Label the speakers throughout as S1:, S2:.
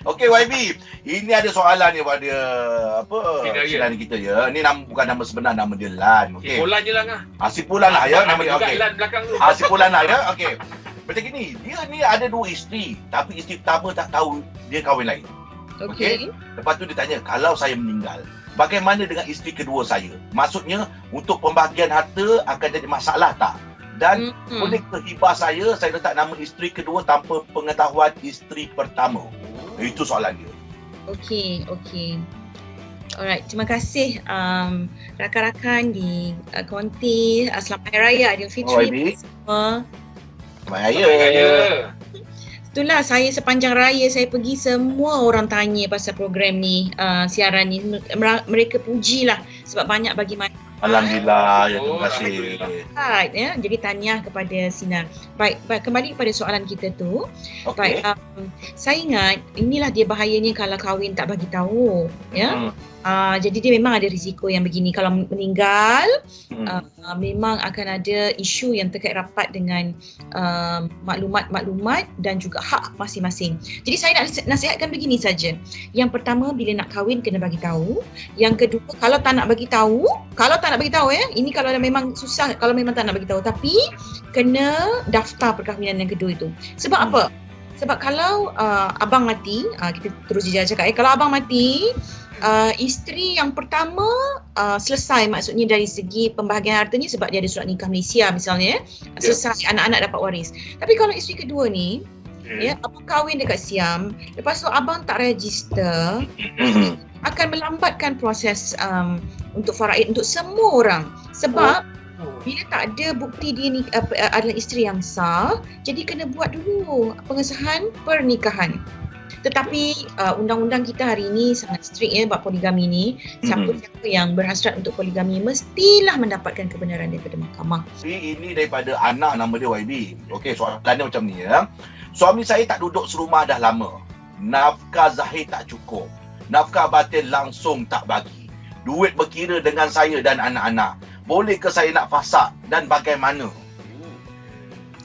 S1: Okey YB, ini ada soalan ni pada sinan kita ya. Ni bukan nama sebenar, nama dia Lan. Okey.
S2: Sipulan je lah ngah.
S1: Sipulan lah ya nama dia.
S2: Okey.
S1: Okey.
S2: Lan belakang tu.
S1: Sipulan lah ya. Okey. Macam gini, dia ni ada 2 isteri, tapi isteri pertama tak tahu dia kahwin lain. Okey. Lepas tu dia tanya, kalau saya meninggal, bagaimana dengan isteri kedua saya? Maksudnya untuk pembahagian harta akan jadi masalah tak? Dan boleh ke hibah saya letak nama isteri kedua tanpa pengetahuan isteri pertama? Itu soalan dia.
S3: Okey. Alright, terima kasih rakan-rakan di Konti. Selamat Hari Raya Aidilfitri semua.
S1: Selamat Hari Raya.
S3: Itulah saya sepanjang raya saya pergi, semua orang tanya pasal program ni, siaran ni. Mereka pujilah sebab banyak bagi manfaat.
S1: Alhamdulillah, ya terima kasih.
S3: Ya, jadi tahniah kepada Sinar. Baik, kembali kepada soalan kita tu.
S1: Okay.
S3: Baik, saya ingat inilah dia bahayanya kalau kahwin tak bagi tahu, ya. Jadi dia memang ada risiko yang begini. Kalau meninggal, memang akan ada isu yang terkait rapat dengan maklumat-maklumat dan juga hak masing-masing. Jadi saya nak nasihatkan begini saja. Yang pertama, bila nak kahwin kena bagi tahu. Yang kedua, kalau tak nak bagi tahu ya, ini kalau memang susah, kalau memang tak nak bagi tahu, tapi kena daftar perkahwinan yang kedua itu. Sebab apa? Sebab kalau abang mati, kita terus je cakap kalau abang mati, isteri yang pertama selesai, maksudnya dari segi pembahagian hartanya sebab dia ada surat nikah Malaysia misalnya, selesai, anak-anak dapat waris. Tapi kalau isteri kedua ni, ya, abang kahwin dekat Siam, lepas tu abang tak register, akan melambatkan proses untuk faraid untuk semua orang. Sebab bila tak ada bukti dia ni adalah isteri yang sah, jadi kena buat dulu pengesahan pernikahan. Tetapi undang-undang kita hari ini sangat strict ya bab poligami ni. Siapa-siapa yang berhasrat untuk poligami mestilah mendapatkan kebenaran daripada mahkamah.
S1: Ini daripada anak, nama dia YB. Okey, soalannya macam ni ya. Suami saya tak duduk serumah dah lama. Nafkah zahir tak cukup. Nafkah batin langsung tak bagi. Duit berkira dengan saya dan anak-anak. Boleh ke saya nak fasakh dan bagaimana?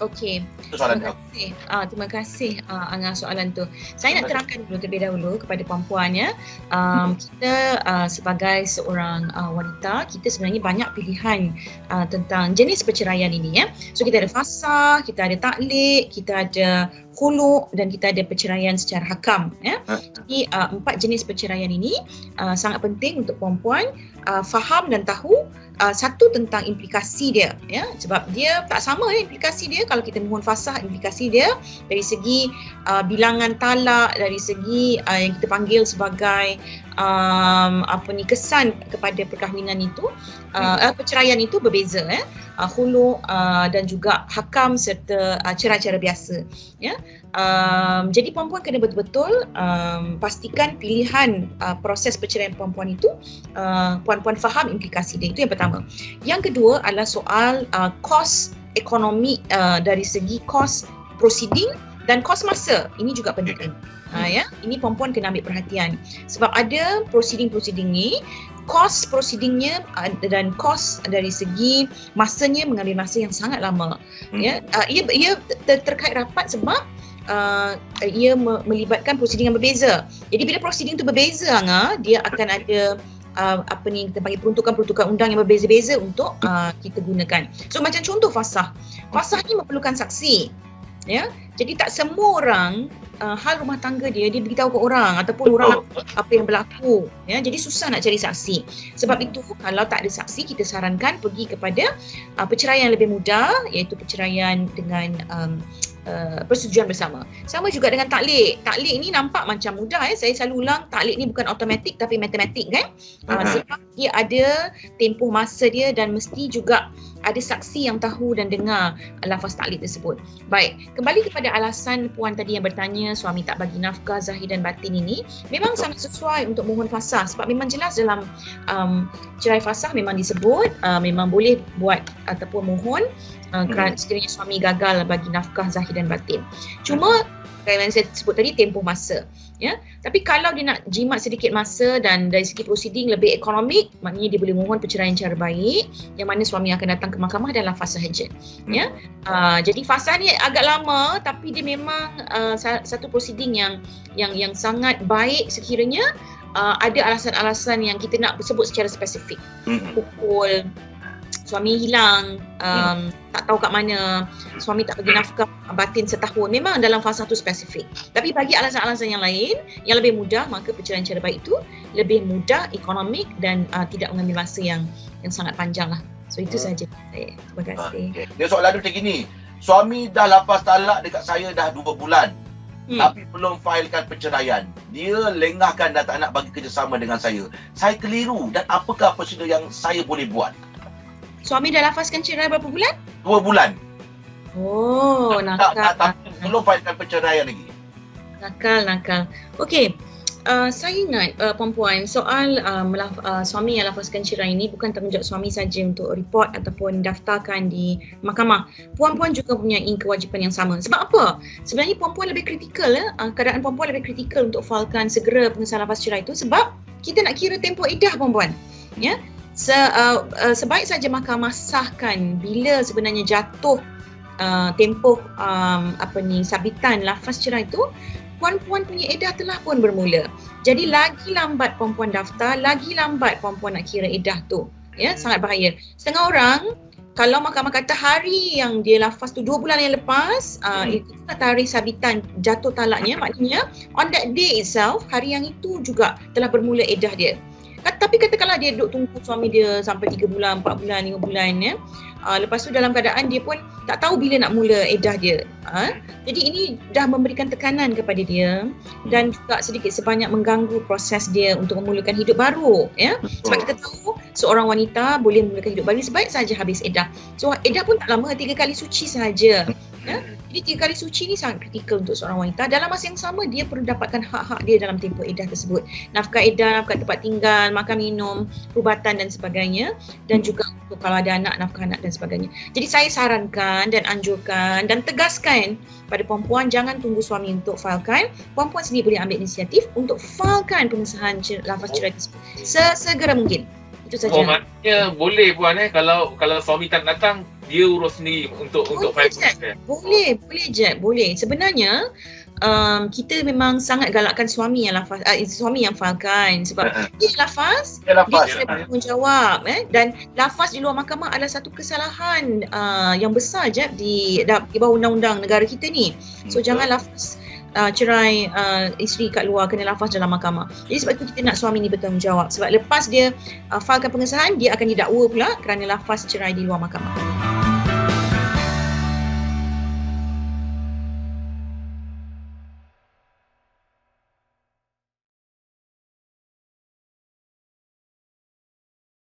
S3: Okey. Terima kasih Angah soalan tu. Saya nak terangkan dulu terlebih dahulu kepada perempuan ya. Kita sebagai seorang wanita, kita sebenarnya banyak pilihan tentang jenis perceraian ini ya. So kita ada fasakh, kita ada taklid, kita ada khulu' dan kita ada perceraian secara hakam ya. Jadi 4 jenis perceraian ini sangat penting untuk perempuan faham dan tahu. Satu tentang implikasi dia ya, sebab dia tak sama ya implikasi dia kalau kita mohon fasakh, implikasi dia dari segi bilangan talak, dari segi yang kita panggil sebagai kesan kepada perkahwinan itu, perceraian itu berbeza ya. Khulu' dan juga hakam serta cerai-cerai biasa ya. Jadi perempuan kena betul-betul pastikan pilihan proses perceraian perempuan itu, puan-puan faham implikasi dia. Itu yang pertama. Yang kedua adalah soal kos ekonomi, dari segi kos proceeding dan kos masa. Ini juga penting. Ya, ini perempuan kena ambil perhatian sebab ada proceeding ni, kos proceedingnya dan kos dari segi masanya mengambil masa yang sangat lama. Ya, ia terkait rapat sebab ia melibatkan proceeding yang berbeza. Jadi bila proceeding tu berbeza dia akan ada kita panggil peruntukan-peruntukan undang yang berbeza-beza untuk kita gunakan. So macam contoh fasakh. Fasakh ni memerlukan saksi. Ya. Jadi tak semua orang hal rumah tangga dia beritahu ke orang ataupun orang apa yang berlaku ya. Jadi susah nak cari saksi. Sebab itu kalau tak ada saksi, kita sarankan pergi kepada perceraian yang lebih mudah, iaitu perceraian dengan persetujuan bersama. Sama juga dengan taklid. Taklid ni nampak macam mudah ya. Saya selalu ulang, taklid ni bukan automatik tapi matematik kan. Sebab dia ada tempoh masa dia dan mesti juga ada saksi yang tahu dan dengar lafaz taklid tersebut. Baik, kembali kepada alasan puan tadi yang bertanya suami tak bagi nafkah zahir dan batin ini, memang sangat sesuai untuk mohon fasakh sebab memang jelas dalam cerai fasakh memang disebut memang boleh buat ataupun mohon sekiranya suami gagal bagi nafkah zahir dan batin. Cuma yang saya sebut tadi, tempoh masa. Ya, tapi kalau dia nak jimat sedikit masa dan dari segi prosiding lebih ekonomik, maknanya dia boleh mohon perceraian cara baik, yang mana suami akan datang ke mahkamah dan lafaz sahaja. Ya, jadi fasal ni agak lama, tapi dia memang satu prosiding yang sangat baik sekiranya ada alasan-alasan yang kita nak sebut secara spesifik. Pukul, suami hilang, tak tahu kat mana, suami tak bagi nafkah batin setahun, memang dalam fasa tu spesifik. Tapi bagi alasan-alasan yang lain yang lebih mudah, maka perceraian cara baik itu lebih mudah, ekonomik dan tidak mengambil masa yang sangat panjang lah. So itu sahaja saya. Terima kasih.
S1: Okay. Dia soalan dia macam gini, suami dah lafaz talak dekat saya dah 2 bulan. Tapi belum failkan perceraian. Dia lengahkan dan tak nak bagi kerjasama dengan saya. Saya keliru dan apakah prosedur yang saya boleh buat?
S3: Suami dah lafazkan cerai berapa bulan?
S1: 2 bulan.
S3: Oh, nakal.
S1: Tapi belum failkan perceraian lagi.
S3: Nakal. Okey. Saya ingat perempuan, soal suami yang lafazkan cerai ini bukan tanggungjawab suami saja untuk report ataupun daftarkan di mahkamah. Puan-puan juga punya kewajipan yang sama. Sebab apa? Sebenarnya perempuan lebih kritikal, keadaan perempuan lebih kritikal untuk failkan segera pengesahan lafaz cerai itu sebab kita nak kira tempoh iddah perempuan. Ya. Sebaik saja mahkamah sahkan bila sebenarnya jatuh tempoh sabitan lafaz cerai itu, puan-puan punya iddah telah pun bermula. Jadi lagi lambat perempuan daftar, lagi lambat perempuan nak kira iddah tu. Ya, sangat bahaya. Setengah orang, kalau mahkamah kata hari yang dia lafaz tu 2 bulan yang lepas, itulah tarikh sabitan jatuh talaknya, maknanya on that day itself, hari yang itu juga telah bermula iddah dia. Tapi katakanlah dia duduk tunggu suami dia sampai 3 bulan, 4 bulan, 5 bulan ya. Lepas tu dalam keadaan dia pun tak tahu bila nak mula iddah dia. Jadi ini dah memberikan tekanan kepada dia dan juga sedikit sebanyak mengganggu proses dia untuk memulakan hidup baru ya. Sebab kita tahu seorang wanita boleh memulakan hidup baru sebaik saja habis iddah. So iddah pun tak lama, 3 kali suci sahaja. Ya. Jadi 3 kali suci ni sangat kritikal untuk seorang wanita. Dalam masa yang sama dia perlu dapatkan hak-hak dia dalam tempoh iddah tersebut. Nafkah iddah, nafkah tempat tinggal, makan minum, perubatan dan sebagainya, dan juga untuk kalau ada anak, nafkah anak dan sebagainya. Jadi saya sarankan dan anjurkan dan tegaskan pada perempuan jangan tunggu suami untuk failkan. Perempuan sendiri boleh ambil inisiatif untuk failkan pengesahan lafaz cerai tersebut sesegera mungkin. Itu saja.
S2: Oh, maknanya boleh puan kalau suami tak datang dia urus sendiri untuk file pengesahan.
S3: Boleh. Sebenarnya kita memang sangat galakkan suami yang lafaz, suami yang failkan sebab dia lafaz dia bertanggungjawab dan lafaz di luar mahkamah adalah satu kesalahan yang besar je di bawah undang-undang negara kita ni. So jangan lafaz cerai isteri kat luar, kena lafaz dalam mahkamah. Jadi sebab itu kita nak suami ni bertanggungjawab sebab lepas dia failkan pengesahan dia akan didakwa pula kerana lafaz cerai di luar mahkamah.